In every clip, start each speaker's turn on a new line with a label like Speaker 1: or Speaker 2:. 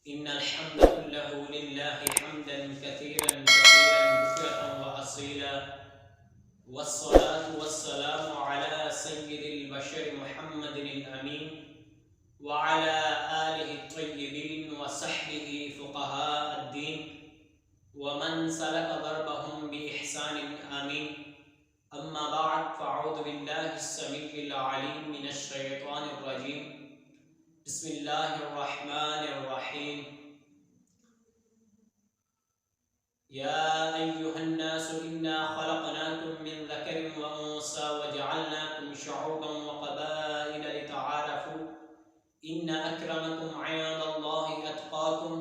Speaker 1: इन्नल हम्दुलिल्लाहि लिल्लाहि हम्दन कसीरन बुकरतन व असीला वस्सलातु वस्सलामु अला सय्यिदिल बशर मुहम्मदिल अमीन व अला आलिहि त्वय्यिबीन व सहबिहि फुक़हाअद्दीन व मन सलक दरबहुम बि इहसानिन आमीन। अम्मा बअद फ़अऊज़ु बिल्लाहिस समीइल अलीम मिनश शैतानिर रजीम। बिस्मिल्लाहिर रहमानिर रहीम। या अय्युहन्नासु इन्ना खलक़नाकुम मिन ज़करिन व उन्सा व जअलनाकुम शुऊबन व क़बाइल लितआरफ़ू इन्न अक्रमकुम इंदल्लाहि अत्क़ाकुम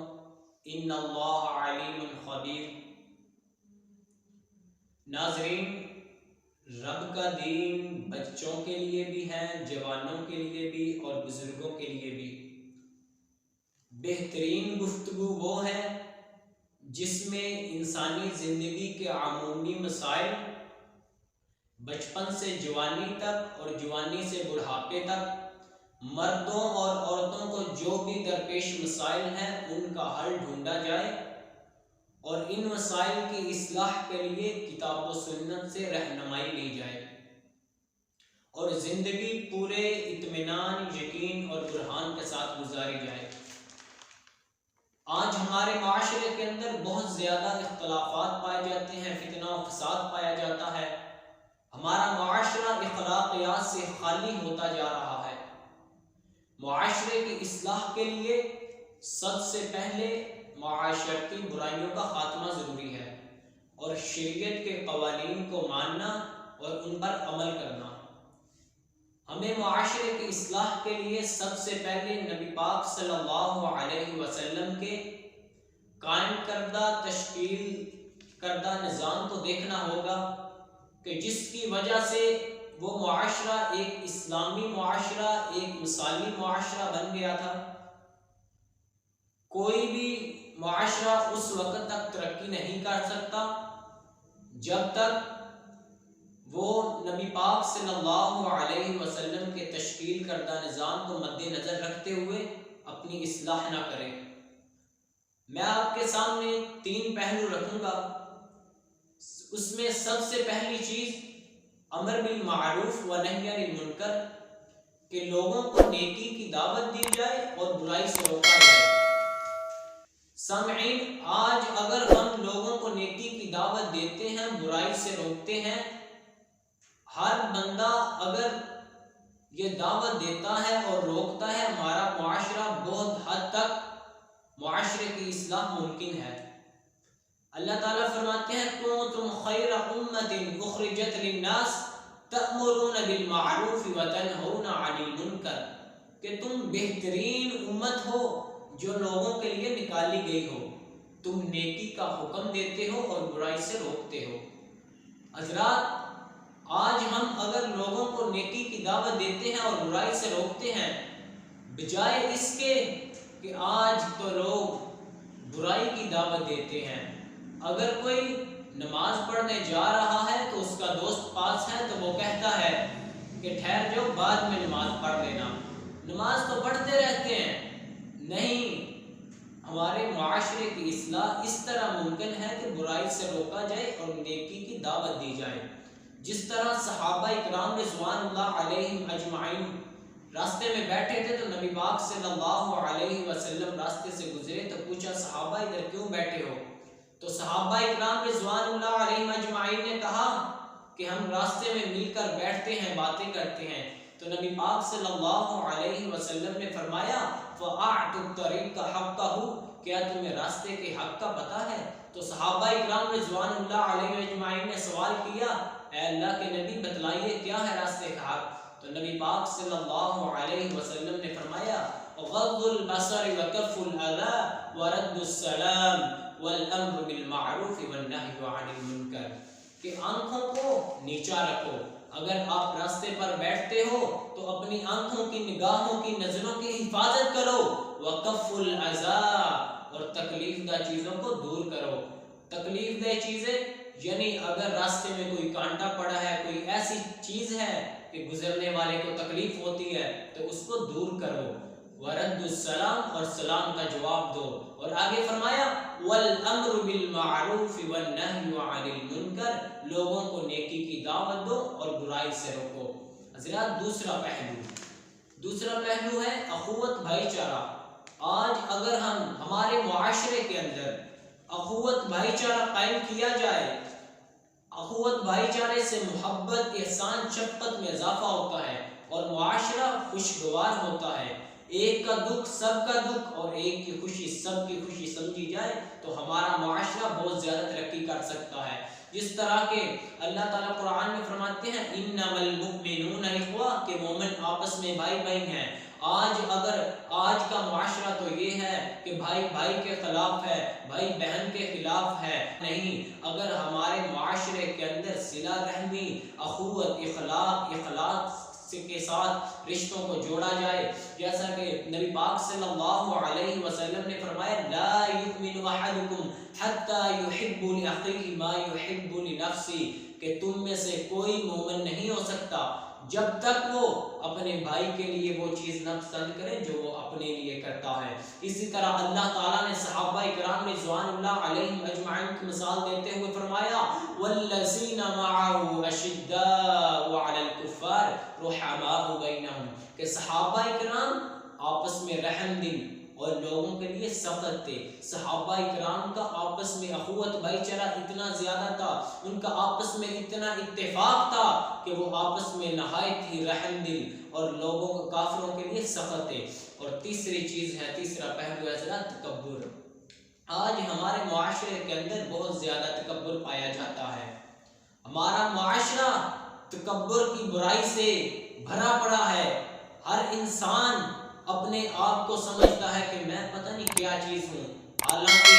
Speaker 1: इन्नल्लाहा अलीमुन ख़बीर। नाज़रीन, रब का दीन बच्चों के लिए भी है, जवानों के लिए भी और बुजुर्गों के लिए भी। बेहतरीन गुफ्तगू वो है जिसमें इंसानी ज़िंदगी के आमूमी मसाइल बचपन से जवानी तक और जवानी से बुढ़ापे तक मर्दों और औरतों को जो भी दरपेश मसाइल हैं उनका हल ढूंढा जाए और इन मसाइल की इस्लाह के लिए किताब व सुन्नत से रहनुमाई ली जाए और ज़िंदगी पूरे इत्मीनान, यकीन और बुरहान के साथ गुजारी जाए। आज हमारे माशरे के अंदर बहुत ज़्यादा इख्तलाफात पाए जाते हैं, फितना और फसाद पाया जाता है। हमारा माशरा अखलाकियात से खाली होता जा रहा है। माशरे की इस्लाह के लिए सबसे पहले माशरती बुराइयों का खात्मा ज़रूरी है और शरीयत के कवानीन को मानना और उन पर अमल करना। हमें माशरे की इस्लाह के लिए सबसे पहले नबी पाक सल्लल्लाहु अलैहि वसल्लम के कायम करदा, तश्कील करदा निज़ाम को देखना होगा कि जिसकी वजह से वो मुआशरा एक इस्लामी मुआशरा, एक मिसाली मुआशरा बन गया था। कोई भी मुआशरा उस वक़्त तक तरक्की नहीं कर सकता जब तक वो नबी पाक सल्लल्लाहु अलैहि वसल्लम के तश्कील करदा निज़ाम को मद्देनज़र रखते हुए अपनी इस्लाह ना करे। मैं आपके सामने 3 पहलू रखूँगा। उसमें सबसे पहली चीज़ अमर बिल मारूफ व नही अनिल मुनकर, कि लोगों को नेकी की दावत दी जाए और बुराई से रोका जाए। सामईन, आज अगर हम लोगों को नेकी की दावत देते हैं, बुराई से रोकते हैं, हर बंदा अगर ये दावत देता है और रोकता है, हमारा मुआशरा बहुत हद तक मुआशरे की इस्लाह मुमकिन है। अल्लाह ताला फरमाते हैं, कुंतुम खैरा उम्मतिन उखरिजत लिन्नास तअमुरूना बिल मारूफ व तनहौना अनिल मुनकर, कि तुम बेहतरीन उम्मत हो जो लोगों के लिए निकाली गई हो। तुम नेकी का हुक्म देते हो और बुराई से रोकते हो। हज़रात, आज हम अगर लोगों को नेकी की दावत देते हैं और बुराई से रोकते हैं, बजाय इसके कि आज तो लोग बुराई की दावत देते हैं। अगर कोई नमाज पढ़ने जा रहा है तो उसका दोस्त पास है तो वो कहता है कि ठहर जाओ, बाद में नमाज पढ़ लेना। नमाज तो पढ़ते रहते हैं। नहीं, हमारे माशरे की इस्लाह इस तरह मुमकिन है कि बुराई से रोका जाए और नेकी की दावत दी जाए। जिस तरह सहाबा इकराम रिज़वानुल्लाह अलैहिम अजमाइन रास्ते में बैठे थे तो नबी पाक सल्लल्लाहु अलैहि वसल्लम रास्ते से गुजरे तो पूछा, सहाबा इधर क्यों बैठे हो? तो सहाबा इकराम रिज़वानुल्लाह अलैहिम अजमाइन ने कहा कि हम रास्ते में मिलकर बैठते हैं, बातें करते हैं। तो नबी पाक सल्लल्लाहु अलैहि वसल्लम ने फरमाया, फ़अअतु तरीक़ हक़्क़हु, क्या तुम्हें रास्ते के हक़ का पता है? तो सहाबा इकराम रिज़वानुल्लाह अलैहिम अजमाइन ने सवाल किया, ऐ अल्लाह के नबी बतलाइए क्या है रास्ते का हक़? तो नबी पाक सल्लल्लाहु अलैहि वसल्लम ने फरमाया, गज़्ज़ुल बसरि व कफ़्फ़ुल अज़ा व रद्दुस सलाम वल अम्रु बिल मारूफ वन नह्यु अनिल मुनकर, कि आंखों को नीचा रखो। अगर आप रास्ते पर बैठते हो तो अपनी आंखों की, निगाहों की, नजरों की हिफाजत करो। व कफ़्फ़ुल अज़ा, और तकलीफदा चीज़ों को दूर करो। तकलीफदा चीज़ें यानी अगर रास्ते में कोई कांटा पड़ा है, कोई ऐसी चीज़ है कि गुजरने वाले को तकलीफ होती है तो उसको दूर करो। वरद्दुस्सलाम, और सलाम का जवाब दो। और आगे फरमाया वल अम्रु बिल मारूफ वन नह्यु अनिल मुनकर, लोगों को नेकी की दावत दो और बुराई से रोको। हज़रात, दूसरा पहलू है अखुवत भाईचारा। आज अगर हम हमारे मुआशरे के अंदर अखुवत भाईचारा कायम किया जाए, अखुवत भाईचारे से मोहब्बत, एहसान, शफ़क़त में इजाफा होता है और मुआशरा खुशगवार होता है, एक का दुख सबका दुख और एक की खुशी सबकी खुशी समझी जाए, तो हमारा मुआशरा बहुत ज़्यादा तरक्की कर सकता है। जिस तरह के अल्लाह ताला कुरान में फरमाते हैं इन्नमल मुमिनूना इख्वा, के मोमिन आपस में भाई बहन हैं। आज का मुआशरा तो ये है कि भाई भाई के खिलाफ है, भाई बहन के खिलाफ है। नहीं, अगर हमारे मुआशरे के अंदर सिला रहमी, अखुवत, इखलाक के साथ रिश्तों को जोड़ा जाए, जैसा कि नबी पाक सल्लल्लाहु अलैहि वसल्लम ने फरमाया ला युमिनु अहदुकुम हत्ता युहिब्बु लि अखीहि मा युहिब्बु लि नफ्सी, कि तुम में से कोई मोमिन नहीं हो सकता जब तक वो अपने भाई के लिए वो चीज़ न पसंद करे जो वो अपने लिए करता है। इसी तरह अल्लाह ताला ने सहाबा इकराम रिज़वानुल्लाह अलैहिम अजमाइन की मिसाल देते हुए फरमाया वल्लज़ीना मअहु अशिद्दाउ अलल कुफ़ार रुहमाउ बैनहुम, कि सहाबा इकराम आपस में रहम दिल और लोगों के लिए सख्त थे। सहाबा इकराम का आपस में अखुवत भाईचारा इतना ज़्यादा था, उनका आपस में इतना इत्तेफाक था कि वो आपस में नहायत ही रहम दिल और लोगों काफिरों के लिए सख्त थे। और तीसरी चीज़ है, तीसरा पहलू है ज़रा तकब्बुर। आज हमारे मुआशरे के अंदर बहुत ज़्यादा तकब्बुर पाया जाता है। हमारा मुआशरा तकब्बुर की बुराई से भरा पड़ा है। हर इंसान अपने आप को समझता है कि मैं पता नहीं क्या चीज़ हूँ, हालांकि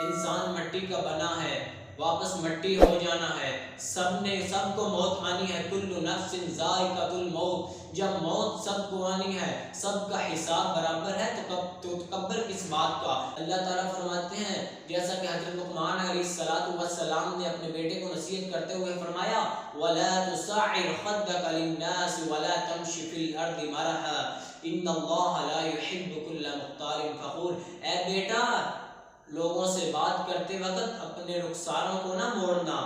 Speaker 1: इंसान मिट्टी का बना है, वापस मिट्टी हो जाना है, सबको मौत आनी है। कुल्लु नफ्सिन ज़ाइक़तुल मौत, जब मौत सबको आनी है, सबका हिसाब बराबर है, तो तकब्बुर किस बात का। अल्लाह ताला फरमाते हैं, जैसा कि हज़रत लुक़मान अलैहिस्सलातु वस्सलाम ने अपने बेटे को नसीहत करते हुए फरमाया वला तुसाइर खद्दक लिन्नास वला तमशी फिल अर्दि मरहा इन्नल्लाह ला युहिब्बु कुल्ला मुख्तालिन फ़ख़ूर। ए बेटा, लोगों से बात करते वक्त अपने रुखसारों को ना मोड़ना,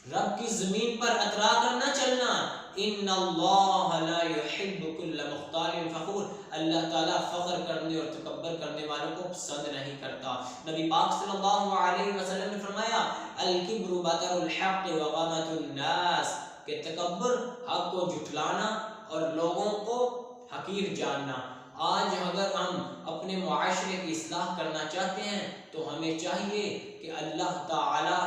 Speaker 1: रब की ज़मीन पर अतरा कर ना चलना। इन्नल्लाह ला युहिब्बु कुल्ला मुख्तालिन फ़ख़ूर, अल्लाह ताला फ़ख्र करने और तकब्बुर करने वालों को पसंद नहीं करता। नबी पाक सल्लल्लाहु अलैहि वसल्लम ने फरमाया अल किब्रु बतरुल हक़ व गमतुन नास, के तकब्बुर हक़ को झुठलाना और लोगों को हकीर जानना। आज अगर हम अपने मुआशरे की इस्लाह करना चाहते हैं तो हमें चाहिए कि अल्लाह ताला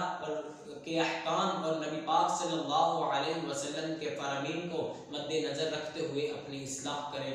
Speaker 1: के अहकाम और नबी पाक सल्लल्लाहु अलैहि वसल्लम के फरमीन को मद्देनज़र रखते हुए अपनी इस्लाह करें।